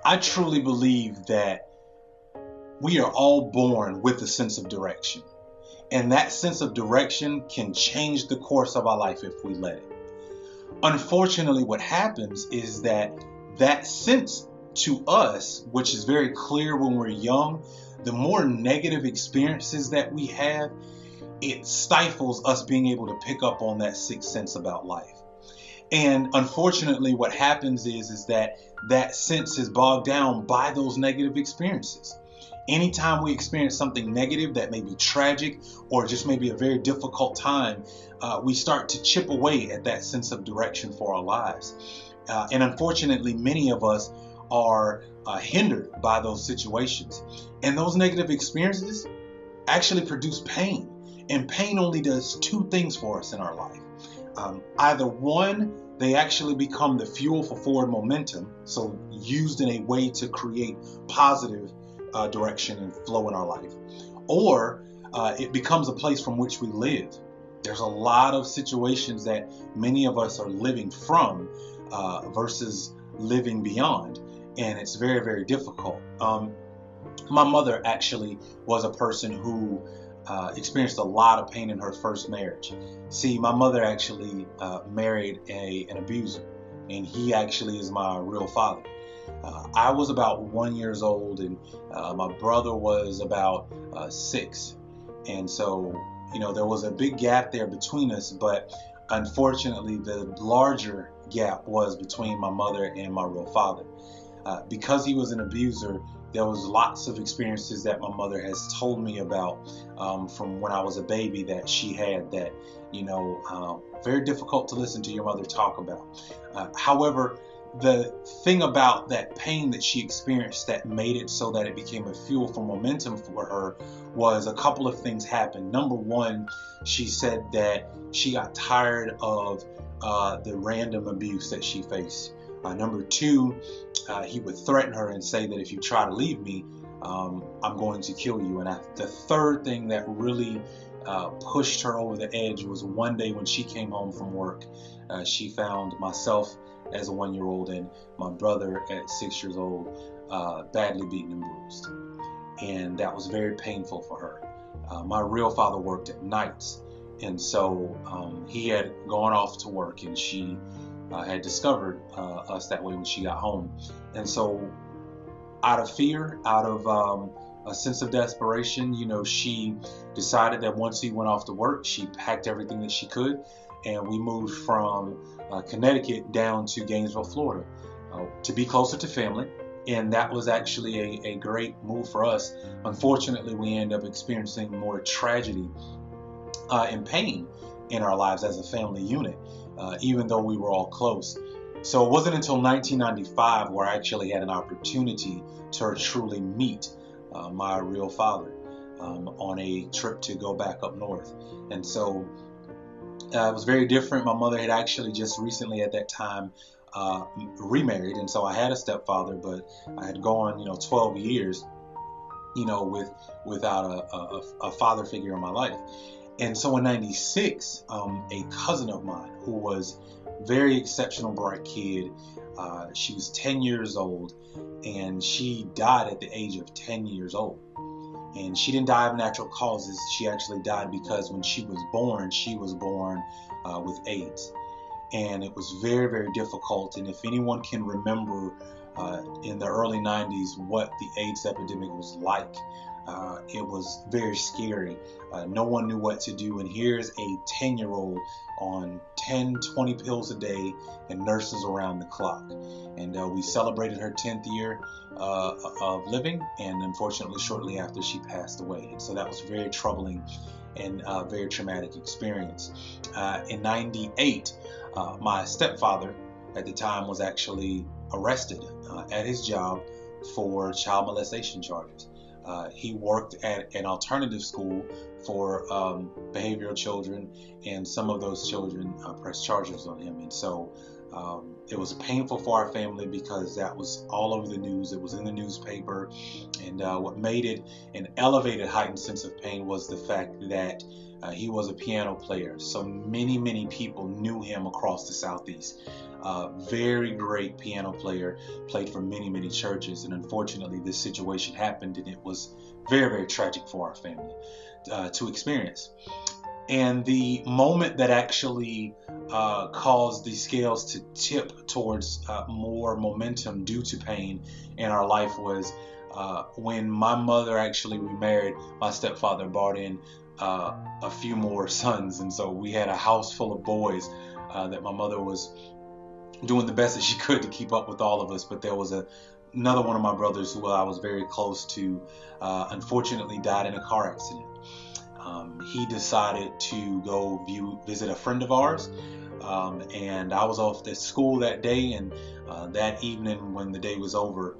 I truly believe that we are all born with a sense of direction. And that sense of direction can change the course of our life if we let it. Unfortunately, what happens is that that sense to us, which is very clear when we're young, the more negative experiences that we have, it stifles us being able to pick up on that sixth sense about life. And unfortunately, what happens is that that sense is bogged down by those negative experiences. Anytime we experience something negative that may be tragic or just maybe a very difficult time, we start to chip away at that sense of direction for our lives. And unfortunately, many of us are hindered by those situations. And those negative experiences actually produce pain. And pain only does two things for us in our life. Either one, they actually become the fuel for forward momentum, so used in a way to create positive direction and flow in our life, or it becomes a place from which we live. There's a lot of situations that many of us are living from versus living beyond, and it's very, very difficult. My mother actually was a person who experienced a lot of pain in her first marriage. See, my mother actually married an abuser, and he actually is my real father. I was about 1 year old, and my brother was about 6. And so, there was a big gap there between us, but unfortunately, the larger gap was between my mother and my real father. Because he was an abuser, there was lots of experiences that my mother has told me about from when I was a baby that she had that, very difficult to listen to your mother talk about. However, the thing about that pain that she experienced that made it so that it became a fuel for momentum for her was a couple of things happened. Number one, she said that she got tired of the random abuse that she faced. Number two, he would threaten her and say that if you try to leave me, I'm going to kill you. And the third thing that really pushed her over the edge was one day when she came home from work, she found myself as a 1 year old and my brother at 6 years old badly beaten and bruised. And that was very painful for her. My real father worked at nights, and so he had gone off to work, and she had discovered us that way when she got home. And so out of fear, out of a sense of desperation, she decided that once he went off to work, she packed everything that she could, and we moved from Connecticut down to Gainesville, Florida, to be closer to family. And that was actually a great move for us. Unfortunately, we ended up experiencing more tragedy and pain in our lives as a family unit, even though we were all close. So it wasn't until 1995 where I actually had an opportunity to truly meet my real father on a trip to go back up north. And so it was very different. My mother had actually just recently at that time remarried, and so I had a stepfather, but I had gone 12 years without a father figure in my life. And so in 96, a cousin of mine who was very exceptional, bright kid, she was 10 years old, and she died at the age of 10 years old. And she didn't die of natural causes. She actually died because when she was born with AIDS. And it was very, very difficult. And if anyone can remember in the early 90s what the AIDS epidemic was like, it was very scary. No one knew what to do. And here's a 10-year-old on 10, 20 pills a day and nurses around the clock. And we celebrated her 10th year of living. And unfortunately, shortly after, she passed away. And so that was very troubling and a very traumatic experience. In 98, my stepfather at the time was actually arrested at his job for child molestation charges. He worked at an alternative school for behavioral children, and some of those children pressed charges on him. And so it was painful for our family because that was all over the news. It was in the newspaper. And what made it an elevated, heightened sense of pain was the fact that He was a piano player, so many people knew him across the Southeast. Very great piano player, played for many churches, and unfortunately this situation happened, and it was very tragic for our family to experience. And the moment that actually caused the scales to tip towards more momentum due to pain in our life was when my mother actually remarried. My stepfather brought in a few more sons, and so we had a house full of boys that my mother was doing the best that she could to keep up with all of us. But there was another one of my brothers who I was very close to, unfortunately died in a car accident. He decided to go visit a friend of ours, and I was off at school that day, and that evening when the day was over,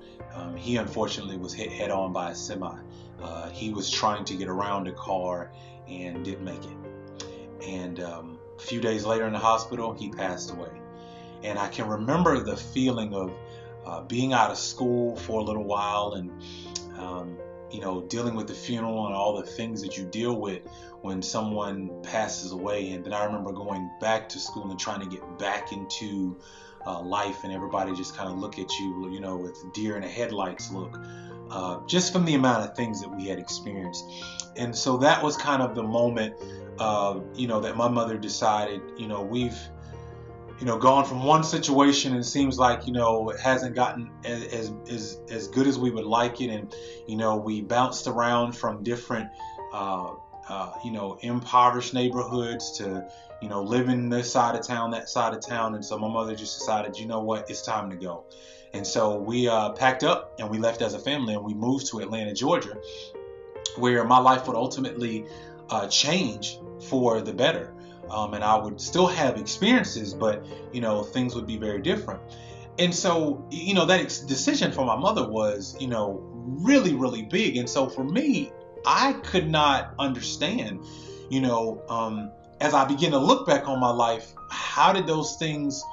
he unfortunately was hit head on by a semi. He was trying to get around a car and didn't make it. And a few days later in the hospital, he passed away. And I can remember the feeling of being out of school for a little while, and dealing with the funeral and all the things that you deal with when someone passes away. And then I remember going back to school and trying to get back into life, and everybody just kind of look at you, with deer in the headlights look, just from the amount of things that we had experienced. And so that was kind of the moment, that my mother decided, we've gone from one situation, and it seems like, it hasn't gotten as good as we would like it. And, we bounced around from different, impoverished neighborhoods to, living this side of town, that side of town. And so my mother just decided, you know what, it's time to go. And so we packed up and we left as a family, and we moved to Atlanta, Georgia, where my life would ultimately change for the better. And I would still have experiences, but, things would be very different. And so, that decision for my mother was, really big. And so for me, I could not understand, as I begin to look back on my life, how did those things,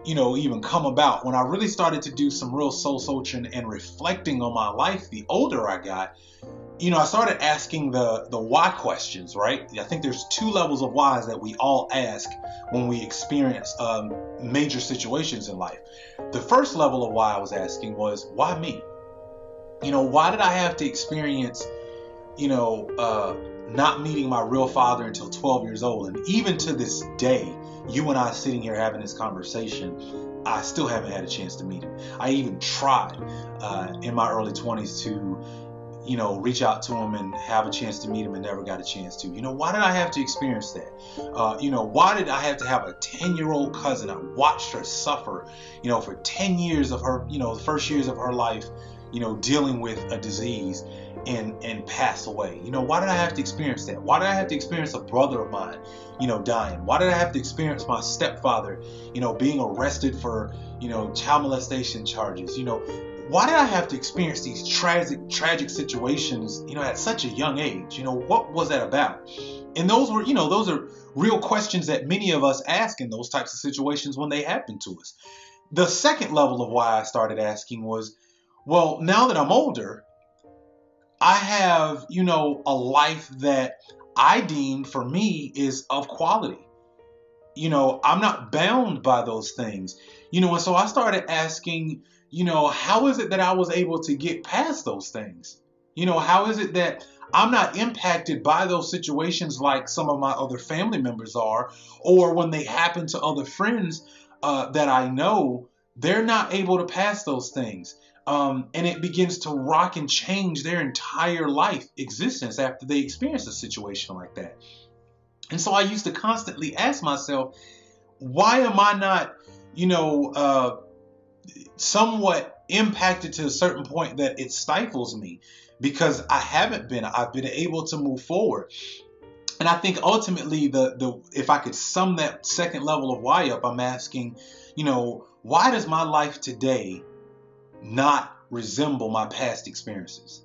even come about? When I really started to do some real soul searching and reflecting on my life, the older I got, I started asking the why questions, right? I think there's two levels of whys that we all ask when we experience major situations in life. The first level of why I was asking was, why me? Why did I have to experience, not meeting my real father until 12 years old? And even to this day, you and I sitting here having this conversation, I still haven't had a chance to meet him. I even tried in my early 20s to reach out to him and have a chance to meet him, and never got a chance to. Why did I have to experience that? Why did I have to have a 10-year-old cousin? I watched her suffer, for 10 years of her, the first years of her life, dealing with a disease and pass away. Why did I have to experience that? Why did I have to experience a brother of mine, dying? Why did I have to experience my stepfather, being arrested for, child molestation charges? Why did I have to experience these tragic situations, at such a young age? What was that about? And those are real questions that many of us ask in those types of situations when they happen to us. The second level of why I started asking was, well, now that I'm older, I have, a life that I deem for me is of quality. I'm not bound by those things, and so I started asking, how is it that I was able to get past those things? How is it that I'm not impacted by those situations like some of my other family members are, or when they happen to other friends that I know, they're not able to pass those things. And it begins to rock and change their entire life existence after they experience a situation like that. And so I used to constantly ask myself, why am I not, somewhat impacted to a certain point that it stifles me? Because I've been able to move forward. And I think ultimately if I could sum that second level of why up, I'm asking, why does my life today not resemble my past experiences?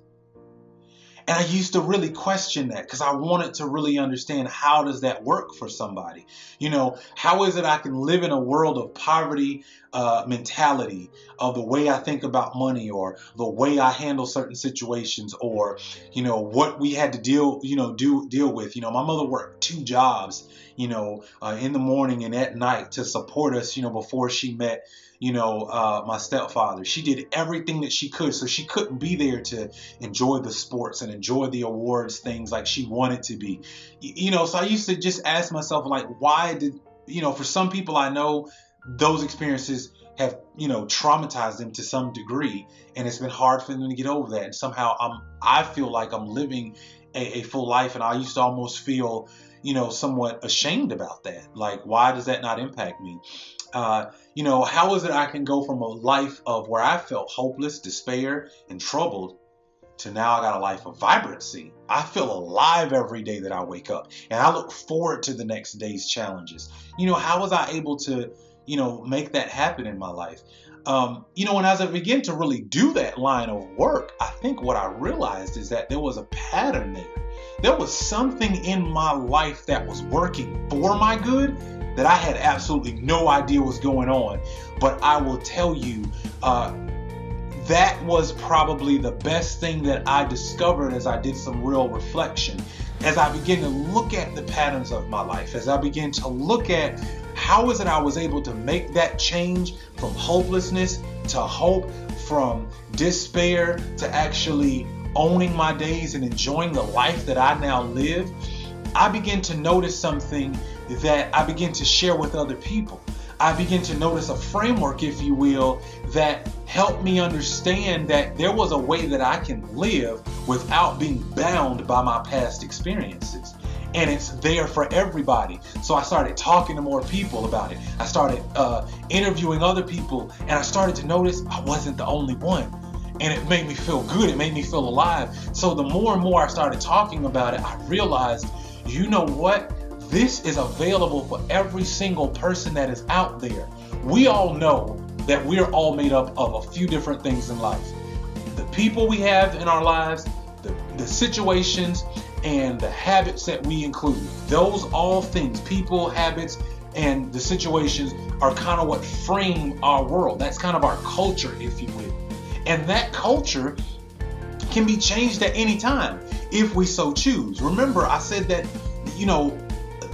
And I used to really question that because I wanted to really understand, how does that work for somebody? How is it I can live in a world of poverty mentality, of the way I think about money, or the way I handle certain situations, or what we had to deal with. My mother worked 2 jobs, in the morning and at night to support us, before she met my stepfather. She did everything that she could, so she couldn't be there to enjoy the sports and enjoy the awards things like she wanted to be. So I used to just ask myself, like, why did, for some people I know those experiences have, traumatized them to some degree, and it's been hard for them to get over that. And somehow I feel like I'm living a full life, and I used to almost feel, somewhat ashamed about that. Like, why does that not impact me? How is it I can go from a life of where I felt hopeless, despair, and troubled to now I got a life of vibrancy? I feel alive every day that I wake up, and I look forward to the next day's challenges. How was I able to, make that happen in my life? And as I began to really do that line of work, I think what I realized is that there was a pattern there. There was something in my life that was working for my good that I had absolutely no idea was going on. But I will tell you, that was probably the best thing that I discovered as I did some real reflection, as I began to look at the patterns of my life, as I began to look at how is it I was able to make that change from hopelessness to hope, from despair to actually owning my days and enjoying the life that I now live. I began to notice something that I began to share with other people. I began to notice a framework, if you will, that helped me understand that there was a way that I can live without being bound by my past experiences. And it's there for everybody. So I started talking to more people about it. I started interviewing other people, and I started to notice I wasn't the only one. And it made me feel good. It made me feel alive. So the more and more I started talking about it, I realized, you know what? This is available for every single person that is out there. We all know that we're all made up of a few different things in life. The people we have in our lives, the situations, and the habits that we include. Those all things, people, habits, and the situations are kind of what frame our world. That's kind of our culture, if you will. And that culture can be changed at any time if we so choose. Remember, I said that,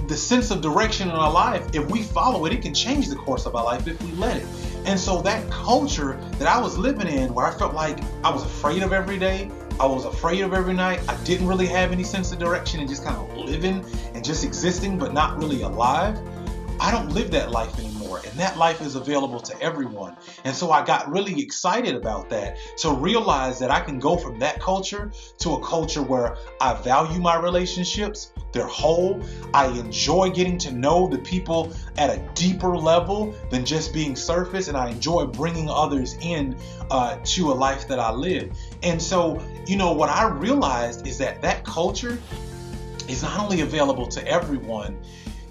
the sense of direction in our life, if we follow it, it can change the course of our life if we let it. And so that culture that I was living in, where I felt like I was afraid of every day, I was afraid of every night, I didn't really have any sense of direction and just kind of living and just existing but not really alive, I don't live that life anymore. And that life is available to everyone. And so I got really excited about that, to realize that I can go from that culture to a culture where I value my relationships, they're whole. I enjoy getting to know the people at a deeper level than just being surface, and I enjoy bringing others in to a life that I live. And so, what I realized is that culture is not only available to everyone,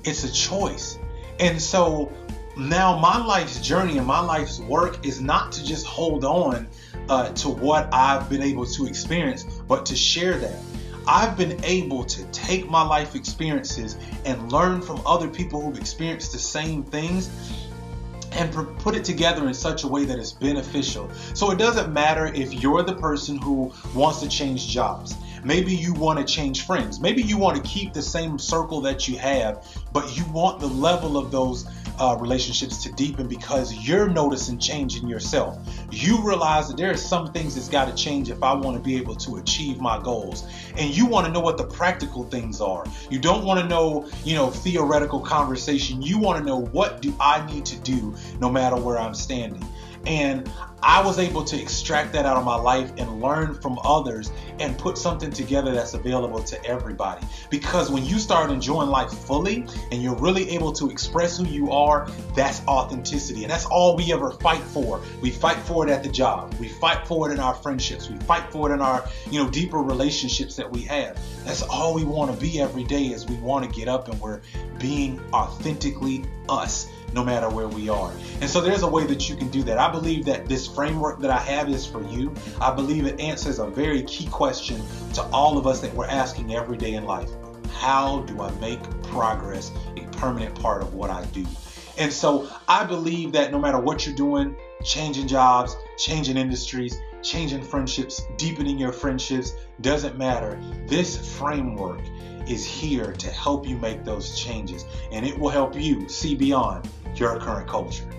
it's a choice. And so now my life's journey and my life's work is not to just hold on to what I've been able to experience, but to share that. I've been able to take my life experiences and learn from other people who've experienced the same things and put it together in such a way that it's beneficial. So it doesn't matter if you're the person who wants to change jobs. Maybe you want to change friends. Maybe you want to keep the same circle that you have, but you want the level of those relationships to deepen because you're noticing change in yourself. You realize that there are some things that's got to change if I want to be able to achieve my goals. And you want to know what the practical things are. You don't want to know, theoretical conversation. You want to know, what do I need to do no matter where I'm standing? And I was able to extract that out of my life and learn from others and put something together that's available to everybody. Because when you start enjoying life fully and you're really able to express who you are, that's authenticity. And that's all we ever fight for. We fight for it at the job. We fight for it in our friendships. We fight for it in our, deeper relationships that we have. That's all we want to be every day, is we want to get up and we're being authentically us. no matter where we are. And so there's a way that you can do that. I believe that this framework that I have is for you. I believe it answers a very key question to all of us that we're asking every day in life. How do I make progress a permanent part of what I do? And so I believe that no matter what you're doing, changing jobs, changing industries, changing friendships, deepening your friendships, doesn't matter. This framework is here to help you make those changes, and it will help you see beyond your current culture.